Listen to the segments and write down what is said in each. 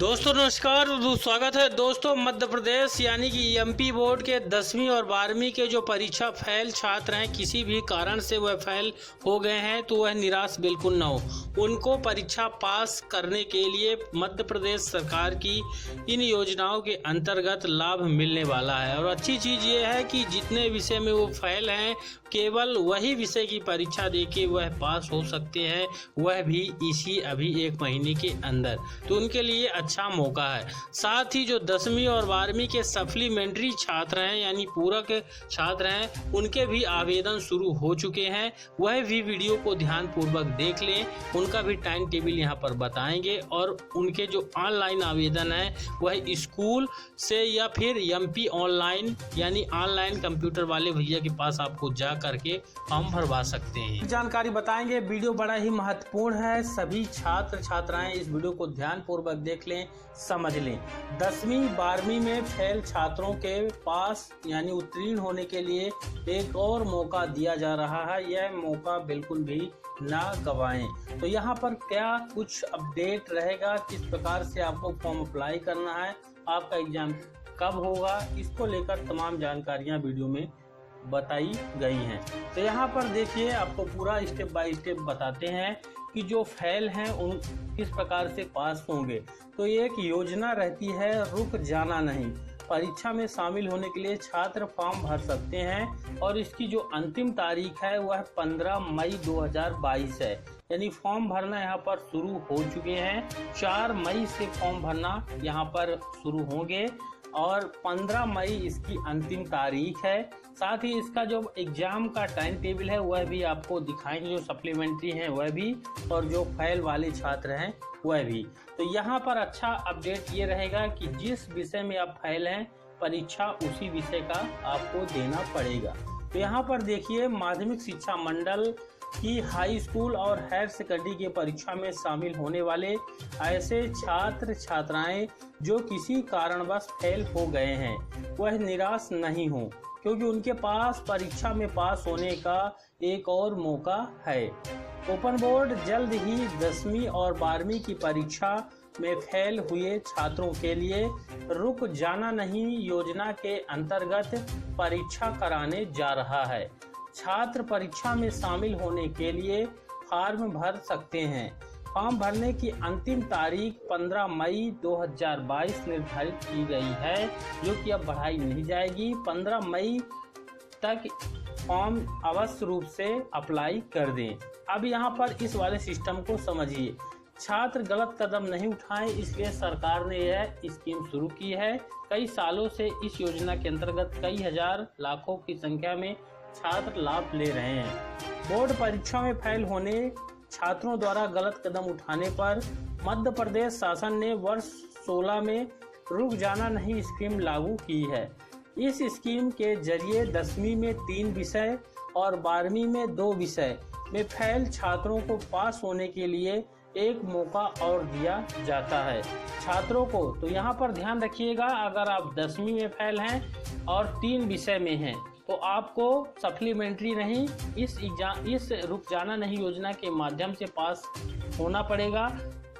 दोस्तों नमस्कार, स्वागत है दोस्तों। मध्य प्रदेश यानी कि एमपी बोर्ड के 10वीं और 12वीं के जो परीक्षा फेल छात्र हैं, किसी भी कारण से वह फेल हो गए हैं तो वह निराश बिल्कुल ना हो। उनको परीक्षा पास करने के लिए मध्य प्रदेश सरकार की इन योजनाओं के अंतर्गत लाभ मिलने वाला है। और अच्छी चीज़ ये है कि जितने विषय में वो फेल हैं, केवल वही विषय की परीक्षा देके वह पास हो सकते हैं, वह भी इसी अभी 1 महीने के अंदर। तो उनके लिए अच्छा मौका है। साथ ही जो 10वीं और 12वीं के सप्लीमेंट्री छात्र हैं यानी पूरक छात्र हैं, उनके भी आवेदन शुरू हो चुके हैं। वह भी वीडियो को ध्यान पूर्वक देख लें, उनका भी टाइम टेबल यहाँ पर बताएंगे। और उनके जो ऑनलाइन आवेदन है वह स्कूल से या फिर एमपी ऑनलाइन यानी ऑनलाइन कंप्यूटर वाले भैया के पास आपको जा करके फॉर्म भरवा सकते हैं। जानकारी बताएंगे। वीडियो बड़ा ही महत्वपूर्ण है, सभी छात्र छात्राएं इस वीडियो को ध्यान पूर्वक देख लें, समझ लें। 10वीं 12वीं में फेल छात्रों के पास यानी उत्तीर्ण होने के लिए एक और मौका दिया जा रहा है। यह मौका बिल्कुल भी ना गवाएं। तो यहाँ पर क्या कुछ अपडेट रहेगा, किस प्रकार से आपको फॉर्म अप्लाई करना है, आपका एग्जाम कब होगा, इसको लेकर तमाम जानकारियां वीडियो में बताई गई हैं। तो यहाँ पर देखिए, आपको पूरा स्टेप बाय स्टेप बताते हैं कि जो फेल हैं उन किस प्रकार से पास होंगे। तो ये एक योजना रहती है, रुक जाना नहीं। परीक्षा में शामिल होने के लिए छात्र फॉर्म भर सकते हैं और इसकी जो अंतिम तारीख है वह 15 मई 2022 है। यानी फॉर्म भरना यहाँ पर शुरू हो चुके हैं। 4 मई से फॉर्म भरना यहाँ पर शुरू होंगे और 15 मई इसकी अंतिम तारीख है। साथ ही इसका जो एग्जाम का टाइम टेबल है वह भी आपको दिखाएंगे, जो सप्लीमेंट्री हैं वह भी और जो फेल वाले छात्र हैं वह भी। तो यहाँ पर अच्छा अपडेट ये रहेगा कि जिस विषय में आप फेल हैं, परीक्षा उसी विषय का आपको देना पड़ेगा। तो यहाँ पर देखिए, माध्यमिक शिक्षा मंडल की हाई स्कूल और हायर सेकेंडरी की परीक्षा में शामिल होने वाले ऐसे छात्र छात्राएं जो किसी कारणवश फेल हो गए हैं, वह निराश नहीं हो, क्योंकि उनके पास परीक्षा में पास होने का एक और मौका है। ओपन बोर्ड जल्द ही 10वीं और 12वीं की परीक्षा में फेल हुए छात्रों के लिए रुक जाना नहीं योजना के अंतर्गत परीक्षा कराने जा रहा है। छात्र परीक्षा में शामिल होने के लिए फॉर्म भर सकते हैं। फॉर्म भरने की अंतिम तारीख 15 मई 2022 निर्धारित की गई है, जो कि अब बढ़ाई नहीं जाएगी। 15 मई तक फॉर्म अवश्य रूप से अप्लाई कर दें। अब यहाँ पर इस वाले सिस्टम को समझिए। छात्र गलत कदम नहीं उठाएं, इसलिए सरकार ने यह स्कीम शुरू की है। कई सालों से इस योजना के अंतर्गत कई हजार लाखों की संख्या में छात्र लाभ ले रहे हैं। बोर्ड परीक्षा में फेल होने छात्रों द्वारा गलत कदम उठाने पर मध्य प्रदेश शासन ने वर्ष 16 में रुक जाना नहीं स्कीम लागू की है। इस स्कीम के जरिए 10वीं में 3 विषय और 12वीं में 2 विषय में फेल छात्रों को पास होने के लिए एक मौका और दिया जाता है छात्रों को। तो यहाँ पर ध्यान रखिएगा, अगर आप 10वीं में फेल हैं और 3 विषय में हैं तो आपको सप्लीमेंट्री नहीं, इस रुक जाना नहीं योजना के माध्यम से पास होना पड़ेगा।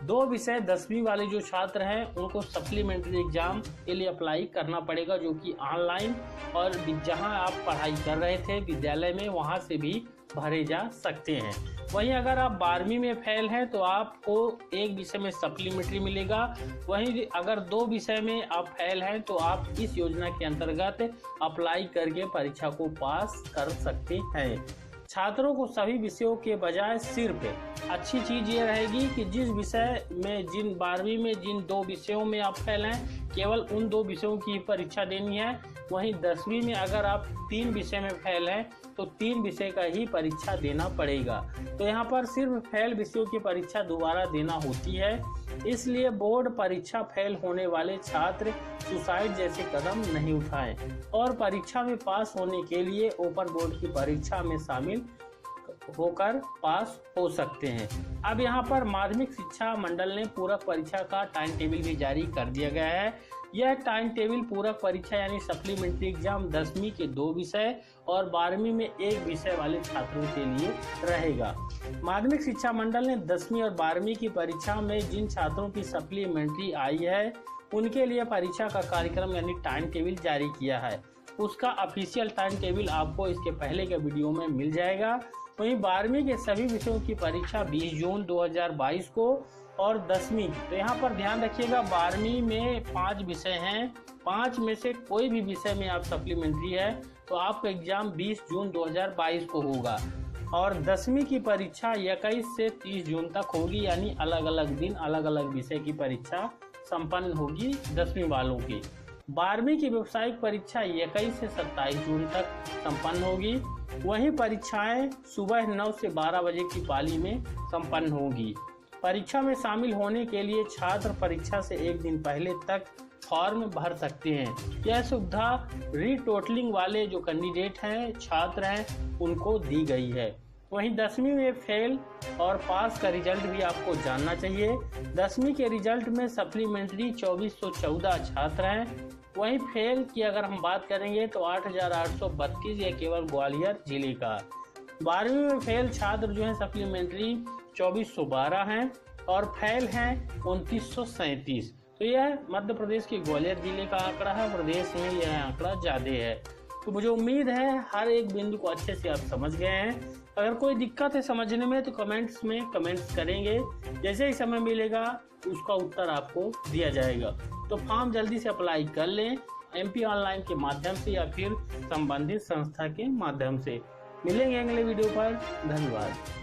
2 विषय 10वीं वाले जो छात्र हैं उनको सप्लीमेंट्री एग्जाम के लिए अप्लाई करना पड़ेगा, जो कि ऑनलाइन और जहां आप पढ़ाई कर रहे थे विद्यालय में वहां से भी भरे जा सकते हैं। वहीं अगर आप 12वीं में फेल हैं तो आपको 1 विषय में सप्लीमेंट्री मिलेगा। वहीं अगर 2 विषय में आप फेल हैं तो आप इस योजना के अंतर्गत अप्लाई करके परीक्षा को पास कर सकते हैं। छात्रों को सभी विषयों के बजाय सिर्फ अच्छी चीज ये रहेगी कि जिस विषय में 12वीं में जिन 2 विषयों में आप फेल हैं, केवल उन 2 विषयों की परीक्षा देनी है। वहीं 10वीं में अगर आप 3 विषय में फेल हैं तो 3 विषय का ही परीक्षा देना पड़ेगा। तो यहाँ पर सिर्फ फेल विषयों की परीक्षा दोबारा देना होती है। इसलिए बोर्ड परीक्षा फेल होने वाले छात्र सुसाइड जैसे कदम नहीं उठाएं और परीक्षा में पास होने के लिए ओपन बोर्ड की परीक्षा में शामिल होकर पास हो सकते हैं। अब यहाँ पर माध्यमिक शिक्षा मंडल ने पूरक परीक्षा का टाइम टेबल भी जारी कर दिया गया है। यह टाइम टेबल पूरक परीक्षा यानी सप्लीमेंट्री एग्जाम 10वीं के 2 विषय और 12वीं में 1 विषय वाले छात्रों के लिए रहेगा। माध्यमिक शिक्षा मंडल ने 10वीं और 12वीं की परीक्षा में जिन छात्रों की सप्लीमेंट्री आई है उनके लिए परीक्षा का कार्यक्रम यानी टाइम टेबल जारी किया है। उसका ऑफिशियल टाइम टेबल आपको इसके पहले के वीडियो में मिल जाएगा। वहीं 12वीं के सभी विषयों की परीक्षा 20 जून 2022 को और 10वीं, तो यहाँ पर ध्यान रखिएगा 12वीं में 5 विषय हैं, 5 में से कोई भी विषय में आप सप्लीमेंट्री है तो आपका एग्जाम 20 जून 2022 को होगा और 10वीं की परीक्षा 21 से 30 जून तक होगी, यानी अलग अलग दिन अलग अलग विषय की परीक्षा संपन्न होगी 10वीं वालों की। 12वीं की व्यावसायिक परीक्षा 21 से 27 जून तक संपन्न होगी। वहीं परीक्षाएं सुबह 9 से 12 बजे की पाली में संपन्न होगी। परीक्षा में शामिल होने के लिए छात्र परीक्षा से एक दिन पहले तक फॉर्म भर सकते हैं। यह सुविधा रीटोटलिंग वाले जो कैंडिडेट हैं, छात्र हैं, उनको दी गई है। वहीं 10वीं में फेल और पास का रिजल्ट भी आपको जानना चाहिए। 10वीं के रिजल्ट में सप्लीमेंट्री 2414 छात्र हैं। वहीं फेल की अगर हम बात करेंगे तो 8832, यह केवल ग्वालियर जिले का। 12वीं में फेल छात्र जो हैं सप्लीमेंट्री 2412 हैं और फेल हैं 2937। तो यह मध्य प्रदेश के ग्वालियर जिले का आंकड़ा है, प्रदेश में यह आंकड़ा ज़्यादा है। तो मुझे उम्मीद है हर एक बिंदु को अच्छे से आप समझ गए हैं। अगर कोई दिक्कत है समझने में तो कमेंट्स में कमेंट्स करेंगे, जैसे ही समय मिलेगा उसका उत्तर आपको दिया जाएगा। तो फॉर्म जल्दी से अप्लाई कर लें MP ऑनलाइन के माध्यम से या फिर संबंधित संस्था के माध्यम से। मिलेंगे अगले वीडियो पर। धन्यवाद।